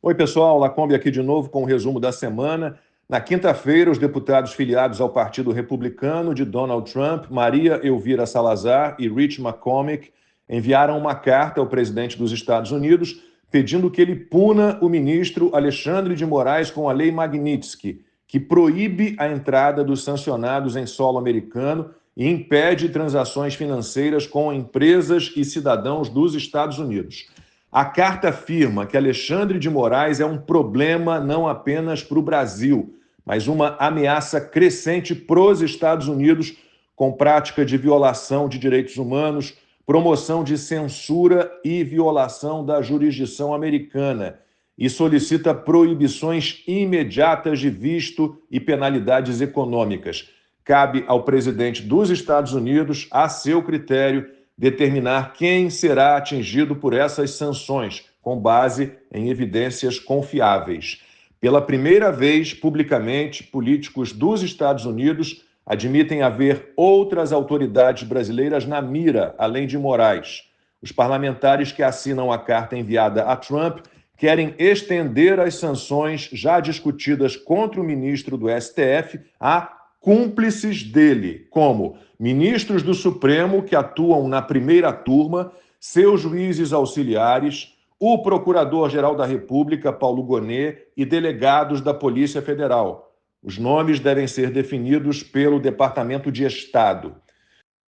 Oi, pessoal, Lacombe aqui de novo com o resumo da semana. Na quinta-feira, os deputados filiados ao Partido Republicano de Donald Trump, Maria Elvira Salazar e Rich McCormick, enviaram uma carta ao presidente dos Estados Unidos pedindo que ele puna o ministro Alexandre de Moraes com a Lei Magnitsky, que proíbe a entrada dos sancionados em solo americano e impede transações financeiras com empresas e cidadãos dos Estados Unidos. A carta afirma que Alexandre de Moraes é um problema não apenas para o Brasil, mas uma ameaça crescente para os Estados Unidos, com prática de violação de direitos humanos, promoção de censura e violação da jurisdição americana, e solicita proibições imediatas de visto e penalidades econômicas. Cabe ao presidente dos Estados Unidos, a seu critério, determinar quem será atingido por essas sanções, com base em evidências confiáveis. Pela primeira vez, publicamente, políticos dos Estados Unidos admitem haver outras autoridades brasileiras na mira, além de Moraes. Os parlamentares que assinam a carta enviada a Trump querem estender as sanções já discutidas contra o ministro do STF a cúmplices dele, como ministros do Supremo que atuam na primeira turma, seus juízes auxiliares, o Procurador-Geral da República, Paulo Gonet, e delegados da Polícia Federal. Os nomes devem ser definidos pelo Departamento de Estado.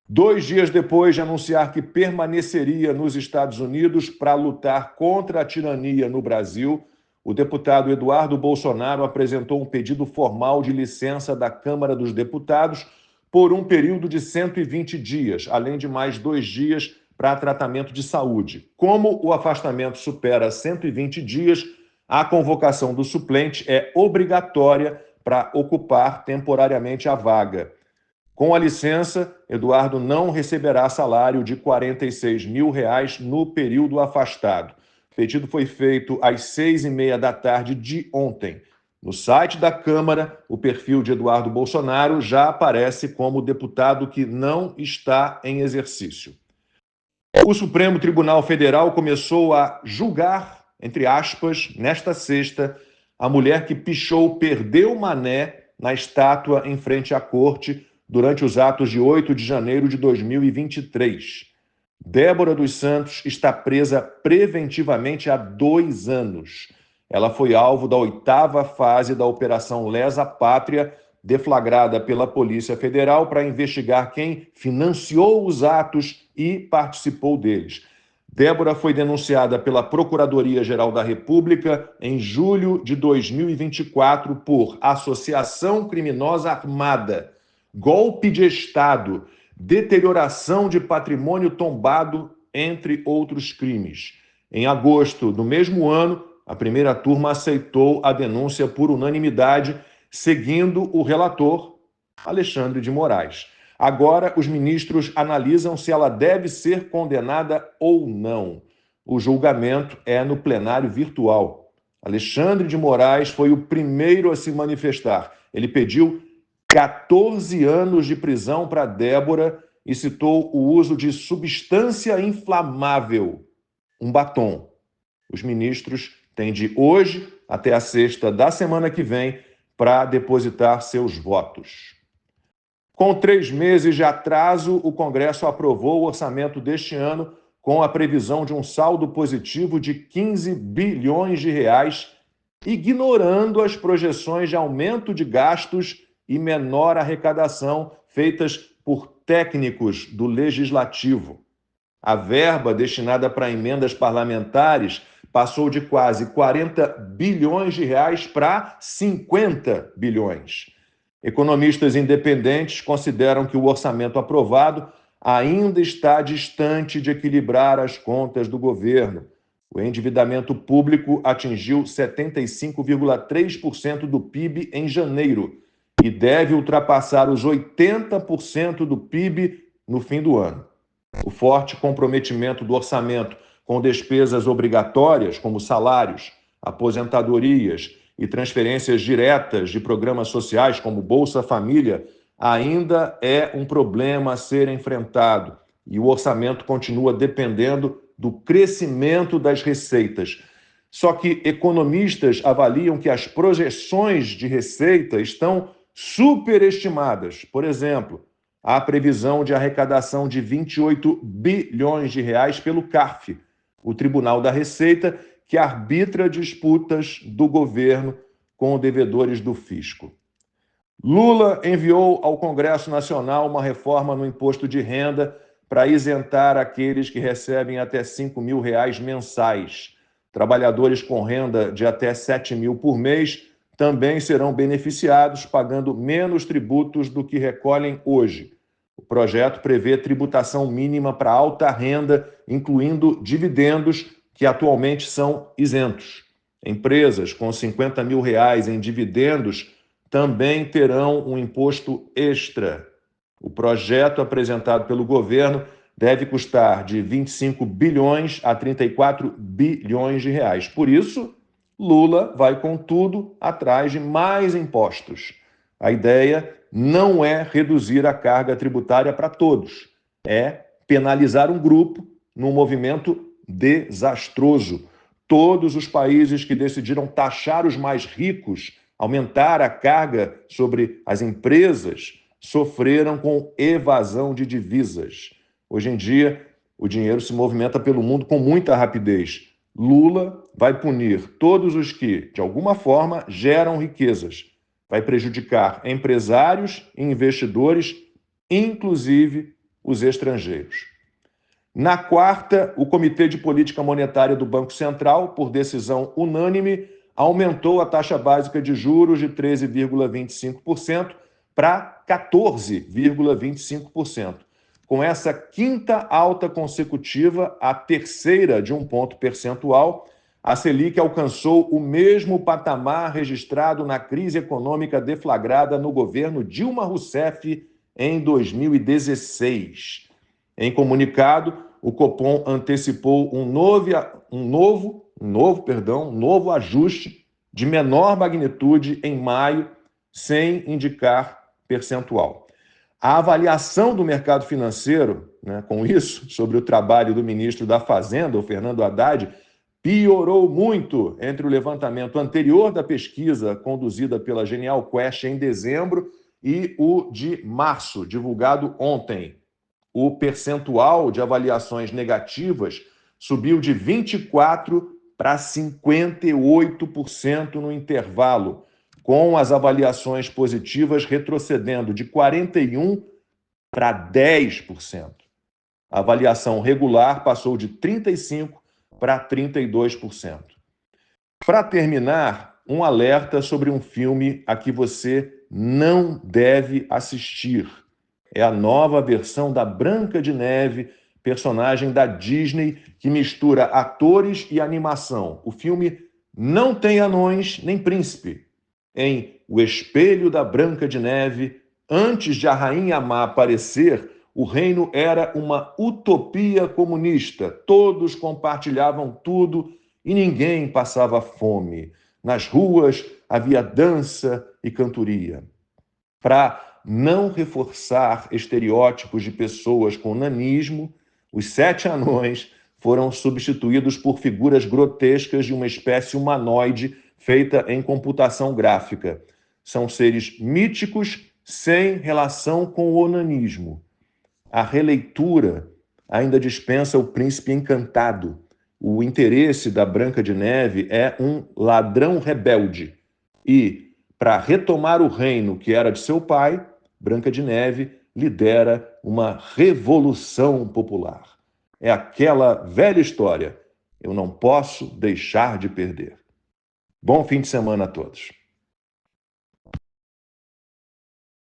2 dias depois de anunciar que permaneceria nos Estados Unidos para lutar contra a tirania no Brasil, o deputado Eduardo Bolsonaro apresentou um pedido formal de licença da Câmara dos Deputados por um período de 120 dias, além de mais 2 dias para tratamento de saúde. Como o afastamento supera 120 dias, a convocação do suplente é obrigatória para ocupar temporariamente a vaga. Com a licença, Eduardo não receberá salário de R$ 46 mil no período afastado. O pedido foi feito às 6h30 da tarde de ontem. No site da Câmara, o perfil de Eduardo Bolsonaro já aparece como deputado que não está em exercício. O Supremo Tribunal Federal começou a julgar, entre aspas, nesta sexta, a mulher que pichou Perdeu Mané na estátua em frente à corte durante os atos de 8 de janeiro de 2023. Débora dos Santos está presa preventivamente há 2 anos. Ela foi alvo da 8ª fase da Operação Lesa Pátria, deflagrada pela Polícia Federal para investigar quem financiou os atos e participou deles. Débora foi denunciada pela Procuradoria-Geral da República em julho de 2024 por associação criminosa armada, golpe de Estado, deterioração de patrimônio tombado, entre outros crimes. Em agosto do mesmo ano, a primeira turma aceitou a denúncia por unanimidade, seguindo o relator, Alexandre de Moraes. Agora, os ministros analisam se ela deve ser condenada ou não. O julgamento é no plenário virtual. Alexandre de Moraes foi o primeiro a se manifestar. Ele pediu 14 anos de prisão para Débora e citou o uso de substância inflamável, um batom. Os ministros têm de hoje até a sexta da semana que vem para depositar seus votos. Com 3 meses de atraso, o Congresso aprovou o orçamento deste ano com a previsão de um saldo positivo de 15 bilhões de reais, ignorando as projeções de aumento de gastos e menor arrecadação feitas por técnicos do Legislativo. A verba destinada para emendas parlamentares passou de quase 40 bilhões de reais para 50 bilhões. Economistas independentes consideram que o orçamento aprovado ainda está distante de equilibrar as contas do governo. O endividamento público atingiu 75,3% do PIB em janeiro e deve ultrapassar os 80% do PIB no fim do ano. O forte comprometimento do orçamento com despesas obrigatórias, como salários, aposentadorias e transferências diretas de programas sociais, como Bolsa Família, ainda é um problema a ser enfrentado e o orçamento continua dependendo do crescimento das receitas. Só que economistas avaliam que as projeções de receita estão superestimadas. Por exemplo, há previsão de arrecadação de 28 bilhões de reais pelo CARF, o Tribunal da Receita, que arbitra disputas do governo com devedores do fisco. Lula enviou ao Congresso Nacional uma reforma no imposto de renda para isentar aqueles que recebem até R$5 mil mensais. Trabalhadores com renda de até 7 mil por mês também serão beneficiados, pagando menos tributos do que recolhem hoje. O projeto prevê tributação mínima para alta renda, incluindo dividendos, que atualmente são isentos. Empresas com R$50 mil em dividendos também terão um imposto extra. O projeto apresentado pelo governo deve custar de 25 bilhões a 34 bilhões de reais. Por isso, Lula vai, contudo, atrás de mais impostos. A ideia não é reduzir a carga tributária para todos, é penalizar um grupo num movimento desastroso. Todos os países que decidiram taxar os mais ricos, aumentar a carga sobre as empresas, sofreram com evasão de divisas. Hoje em dia, o dinheiro se movimenta pelo mundo com muita rapidez. Lula vai punir todos os que, de alguma forma, geram riquezas. Vai prejudicar empresários e investidores, inclusive os estrangeiros. Na quarta, o Comitê de Política Monetária do Banco Central, por decisão unânime, aumentou a taxa básica de juros de 13,25% para 14,25%. Com essa quinta alta consecutiva, a terceira de 1 ponto percentual, a Selic alcançou o mesmo patamar registrado na crise econômica deflagrada no governo Dilma Rousseff em 2016. Em comunicado, o Copom antecipou um novo ajuste de menor magnitude em maio, sem indicar percentual. A avaliação do mercado financeiro, com isso, sobre o trabalho do ministro da Fazenda, o Fernando Haddad, piorou muito entre o levantamento anterior da pesquisa conduzida pela Genial Quest em dezembro e o de março, divulgado ontem. O percentual de avaliações negativas subiu de 24% para 58% no intervalo, com as avaliações positivas retrocedendo de 41% para 10%. A avaliação regular passou de 35% para 32%. Para terminar, um alerta sobre um filme a que você não deve assistir. É a nova versão da Branca de Neve, personagem da Disney, que mistura atores e animação. O filme não tem anões nem príncipe. Em O Espelho da Branca de Neve, antes de a Rainha Má aparecer, o reino era uma utopia comunista. Todos compartilhavam tudo e ninguém passava fome. Nas ruas havia dança e cantoria. Para não reforçar estereótipos de pessoas com nanismo, os 7 anões foram substituídos por figuras grotescas de uma espécie humanoide feita em computação gráfica. São seres míticos sem relação com o onanismo. A releitura ainda dispensa o Príncipe Encantado. O interesse da Branca de Neve é um ladrão rebelde. E, para retomar o reino que era de seu pai, Branca de Neve lidera uma revolução popular. É aquela velha história. Eu não posso deixar de perder. Bom fim de semana a todos.